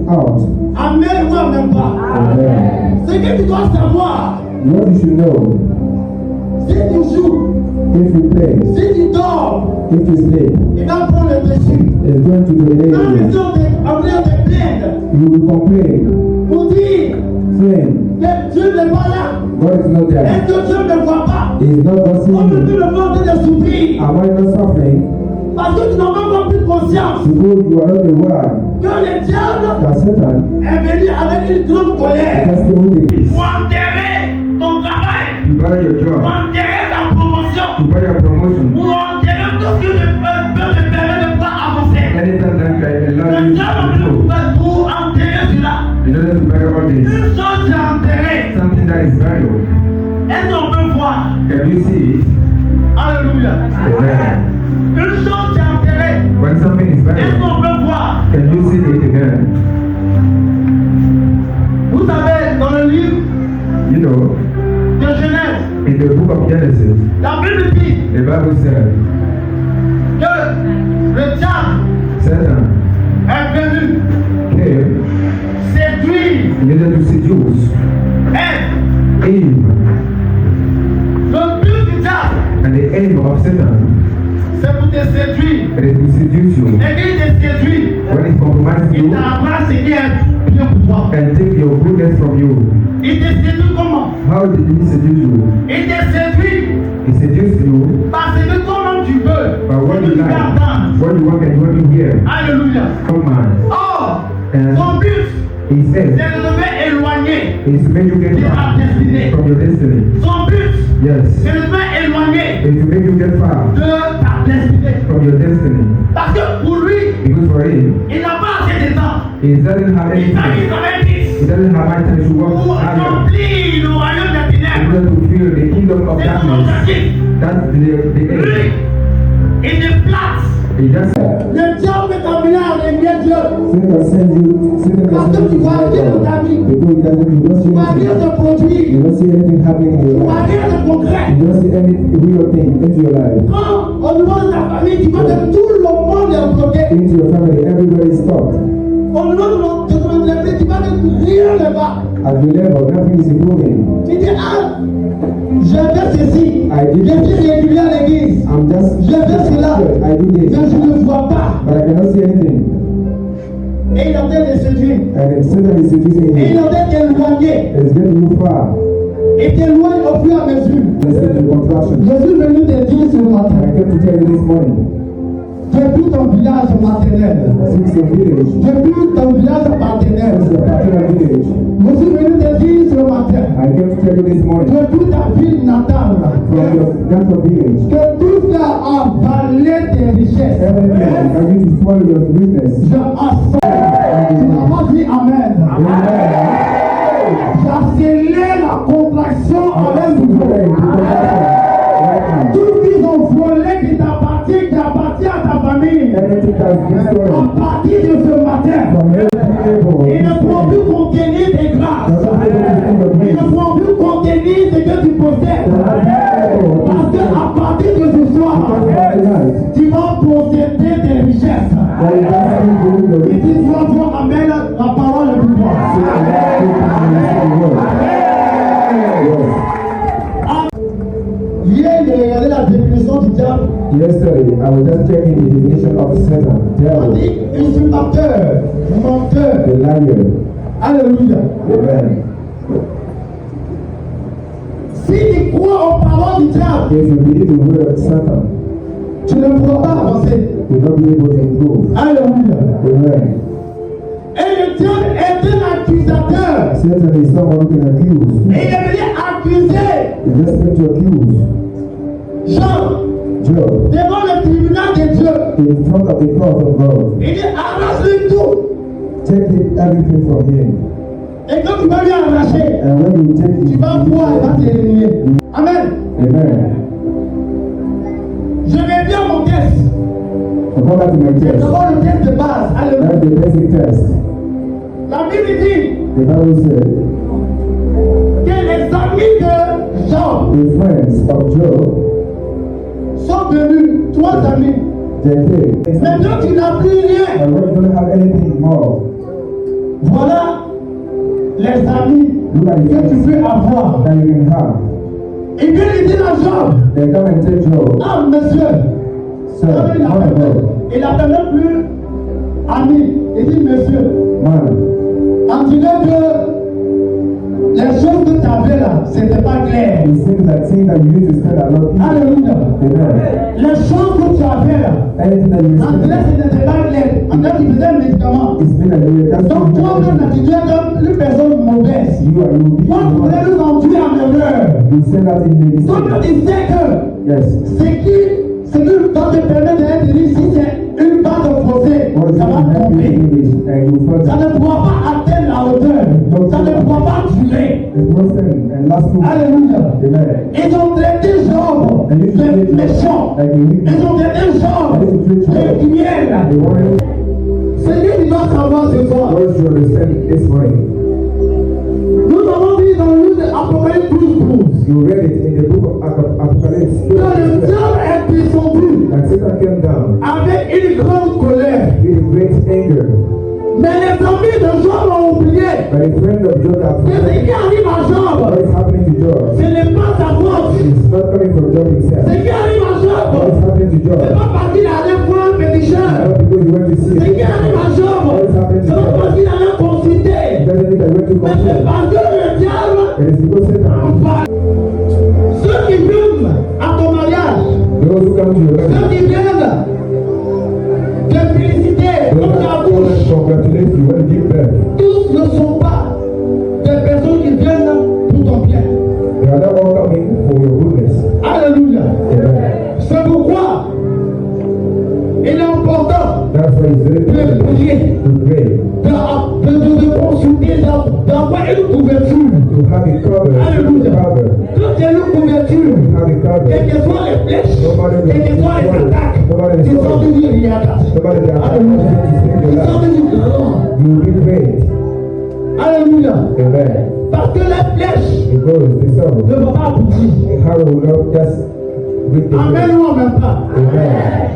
out. Amen ou amen pas. Amen. Ce que tu dois savoir, What you should know, si tu joues, if you play, si tu dors, if you sleep, il va prendre le dessus. it's going to dominate Dans les you. autres, en train de plaindre, You will complain, pour dire saying, que Dieu n'est pas là, God is not et there. que Dieu ne voit pas. He is not Comme seeing tu me. le vois en train de souffrir, Am I not suffering? parce que tu n'as même pas pris conscience Because you are not aware que le diable that Satan est venu avec une grande colère has taken the pour enterrer ton travail, to buy your pour job, enterrer ta promotion, to buy your promotion. pour enterrer tout ce qui peut te permettre de ne pas avancer. Anytime that can allow Le you diable to est venu grow, pour enterrer cela. in order to buy all this, Une chose est enterrée, something that is valuable. et on peut voir. Can you see it? Alléluia. Amen. Une chose est enterrée, When something is et valuable, on peut voir. can you see it again? Vous savez, dans le livre You know, de Genèse, in the book of Genesis, la Bible dit the Bible said, que le diable Satan est venu came séduire in order to seduce Ève. Eve. Le but du diable, And the aim of Satan c'est pour te séduire. is to seduce you. Et qu'il te séduit, When it compromises il you t'apprend ce qui est bien pour toi. and take your goodness from you. Il te séduit comment? How did he seduce you? Il te séduit He seduced you parce que toi-même tu veux. by what Et you tu like, t'attends. what you want and what you hear. Alléluia. Come on. Or, And son but, he c'est says, de te éloigner is to make you get de ta far destinée. from your destiny. Son but, Yes. c'est de te éloigner Is to make you get far de ta destinée. from your destiny. Parce que pour lui, Because for him, il n'a pas assez de temps. he doesn't have Il anything. s'agit avec He doesn't have much time to pour work harder remplir le royaume des in ténèbres. order to feel the kingdom of C'est son darkness. objectif. That's the Lui, aim. il te place. He just Le diable peut t'amener à régner Dieu. Satan sends you, Satan Parce can que send tu you to vois rien dans God. ta vie. Because he doesn't, you don't Tu see vois rien anything. de produit. You don't see anything happening in Tu your vois life. rien de concret. You don't see any real thing into your life. Quand au niveau de ta famille, tu vois que tout le monde est bloqué. Into your family, everybody is stopped. Au niveau de ton entreprise, tu vois que rien ne va. At your level, nothing is improving. Tu dis, ah, je fais ceci. I did Je suis this. régulier à l'église. I'm just Je fais cela. I do Mais this. je ne vois pas. But I cannot see anything. Et il est en train de séduire. And Satan is seducing Et il est you. en train d'éloigner. It's getting you far. Et t'éloigne au fur et à mesure. Listen to the contraction. Je suis venu te dire ce matin. I came to tell you this morning. Depuis ton village maternel. Since your village, Depuis ton village maternel. since your paternal village, Je suis venu te dire ce matin. I came to tell you this morning. Depuis ta ville natale. From your natural village, Que tout ça a avalé tes richesses. everything I need to swallow your weakness. Je assomme. Tu n'as pas dit Amen. Amen. J'accélère la contraction avec vous. Tout ce qu'ils ont volé qui t'appartient à ta famille. Anything that is À destroyed partir de ce matin, from every ils ne pourront plus contenir tes grâces. Ils ne pourront plus contenir ce que tu possèdes. Parce qu'à partir de ce soir, tu vas posséder tes richesses. Et tu dois voir Amen, la parole est plus Hier, j'ai regardé la définition du diable. Yesterday, I was just checking the definition of Satan, On devil, dit usurpateur, menteur. the liar. Alléluia. Amen. Si tu crois aux paroles du diable, If you believe the word of Satan, tu ne pourras pas avancer. you will not be able to improve. Alléluia. Amen. Et le diable est un accusateur. Satan is someone who can accuse. Et il est venu accuser He just came to accuse Jean Job devant le tribunal de Dieu. in front of the court of God. Il dit arrache-lui tout. Take everything from him. Et quand tu vas lui arracher, And when you take tu it, vas voir, il va t'éliminer. Amen. Amen. Je reviens à mon test. I'll come back to my C'est test. d'abord le test de base. Alléluia. That's the basic test. La Bible dit The Bible said, que les amis de Jean the friends of Job, sont devenus trois amis. they came. Maintenant, tu n'as plus rien. And when you don't have anything more, les amis Look at the que tu things peux avoir. that you can have. Il vient lui dire à Job, They come and take Job. ah monsieur, Sir, il man of God, appelle même plus ami. Il dit monsieur, man, on dirait que les choses que tu avais là, c'était pas clair. it seems that things that you need to spend a lot of Alléluia. Amen. Les choses que tu avais là, Anything that you on spend, dirait que c'était pas clair. On dirait que tu faisais un médicament. it's been a year. That's Donc toi-même, là, tu es comme une personne mauvaise. you are, you will be Moi, je voudrais nous enduire en erreur. you send out in the Donc tu sais que yes. ce qui va te permettre d'être délivré, si c'est une barre de procès, What is ça va going to happen tomber. in English and you find Ça ne pourra pas atteindre la hauteur. Ça ne pourra pas durer. it's broken and last two. Alléluia. Amen. Ils ont traité Job de méchant. Like a weak Ils ont traité Job de cruel. they want to C'est lui qui doit savoir ce soir. what you understand this morning. Nous avons vu dans le livre d'Apocalypse 12. You read it in the book of Apocalypse. Que le diable est descendu That Satan came down avec une grande colère. with great anger. Mais les amis de Job ont oublié But a friend of Job had que ce forgotten qui arrive à what Job, is happening to Job. ce n'est pas sa faute. It's not coming from Job Ce himself. qui arrive à What is Job, happening to ce n'est Job? pas parce qu'il allait voir un féticheur. Not because he went to see Ce qui arrive à Job, what is happening ce to n'est pas parce Job. qu'il allait consulter. It doesn't mean that he went to Mais c'est consult. parce que le diable It is because Satan, parle. Ceux qui viennent à ton mariage, those who come to your ceux wedding, qui viennent te féliciter, those comme that ta come bouche, and congratulate you when you give birth, tous ne sont pas des personnes qui viennent pour ton bien. they are not all coming for your goodness. Alléluia. Amen. C'est pourquoi il est important That's why it's very de important prier, to pray, de consulter, d'avoir une couverture. to have a cover, Alléluia. cover, Quand il y a une couverture, have a cover. quelles que soient les flèches, quelles que soient les attaques, ils sont devenus riadas. Nobody that has Alléluia. to save your Ils sont life. devenus grands. You will be great. Alléluia. Amen. Parce que les flèches Because the ne sorrow, vont pas aboutir. how will not just read the Amen word. ou amen pas. Amen.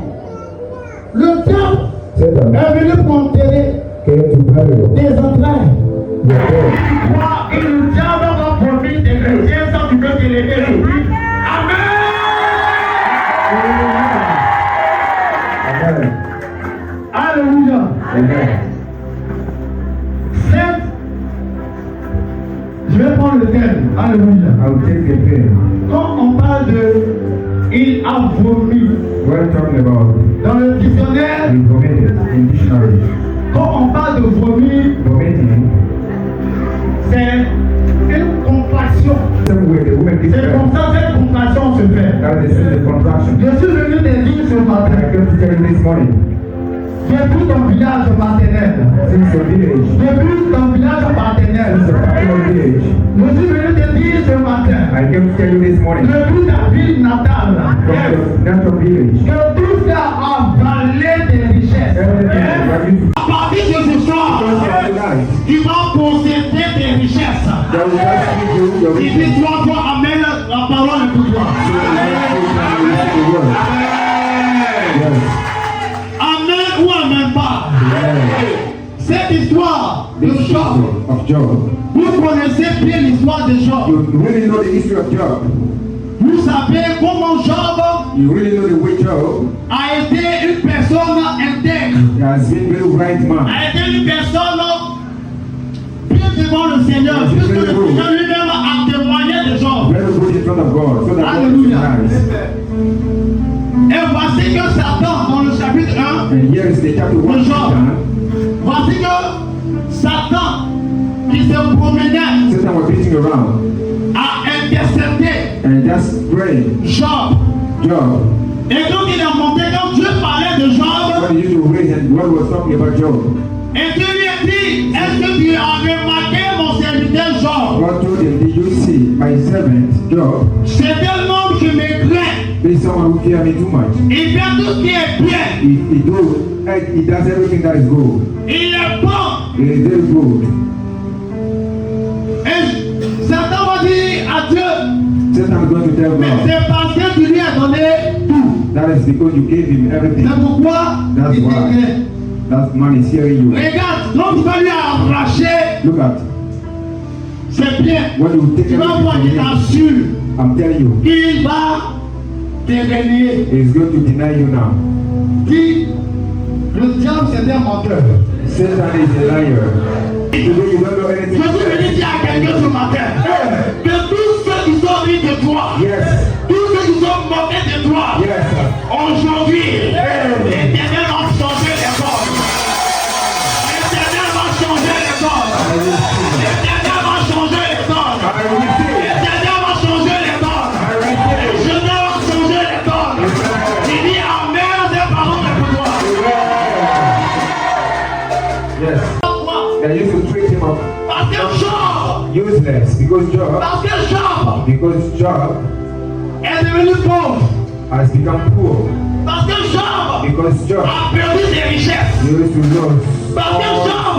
Le diable Satan est venu pour enterrer came to bury des entrailles. your dead. Et le diable va promettre des chrétiens sans tu peux te lever et dire Amen. Amen. Alléluia. Amen. Certes, je vais prendre le thème. Alléluia. I will take the pen. Quand on parle de il a vomi We're talking about dans le dictionnaire, we vomited in dictionary. quand on parle de vomi, Vomiting, c'est une contraction. same way the woman gives C'est birth. comme ça que cette contraction se fait. That is the contraction. Je suis venu te dire ce I matin, came to tell you this morning, j'ai pris ton village maternel. since your village, J'ai pris ton village paternel. since your particular village, Je suis venu te dire ce matin, I came to tell you this morning, j'ai pris ta ville natale. from Yes. your natural village, Que tout ça a avalé des richesses. everything Yes. that you À partir de ce soir, tonight, tu vas posséder tes richesses. that will just give you your Et riches. dis toi, amène la parole pour toi. The word. Yes. Amen ou amen pas. Cette histoire de This Job, story of Job. vous connaissez bien l'histoire de Job. You really know the history of Job. Vous savez comment Job You really know the way Job a été une personne intègre, has been very right man. a été une personne bien devant le Seigneur, puisque le Seigneur lui-même a témoigné de Job. Very good in front of God, so that God Alléluia. is nice. Et voici que Satan, dans le chapitre 1, And here is the chapter 1 de Job, Satan. voici que Satan, qui se promenait, Satan was beating around a intercepté and just praying. Job. Job, Et donc il a monté, quand Dieu parlait de Job, when he used to raise and God was talking about Job, et Dieu lui a dit, est-ce que tu as remarqué mon serviteur Job? God told him, did you see my servant Job? C'est un homme qui me craint. This is someone who fear me too much. Il fait tout ce qui est bien. He does everything that is good. Il est bon. He is very good. Et Satan va dire à Dieu, Satan is going to tell mais God, c'est parce que tu lui as donné tout. that is because you gave him everything. C'est pourquoi That's il te why. craint. That man is hearing you. Regarde, donc tu vas lui arracher Look at, C'est bien. When you take Tu vas voir, everything il from him, t'assure I'm telling you, qu'il va te renier. he's going to deny you now. Dit, le diable c'est un menteur. Satan is a liar. Today you don't know Je anything. suis venu dire à quelqu'un ce matin que tous ceux qui sont ris de toi, Yes, tous ceux qui sont moqués de toi, yes. aujourd'hui, l'Éternel va changer les corps. L'Éternel va changer les corps. L'Éternel va changer les corps. I receive. L'Éternel va changer les corps. I receive. Je vais changer les corps. Il dit Amen des paroles de pouvoir. Yes. Pourquoi? They used to treat him up Parce que Job, useless because Job est devenu pauvre. has become poor Parce que Job because Job a perdu ses richesses. used to lose Parce que all Job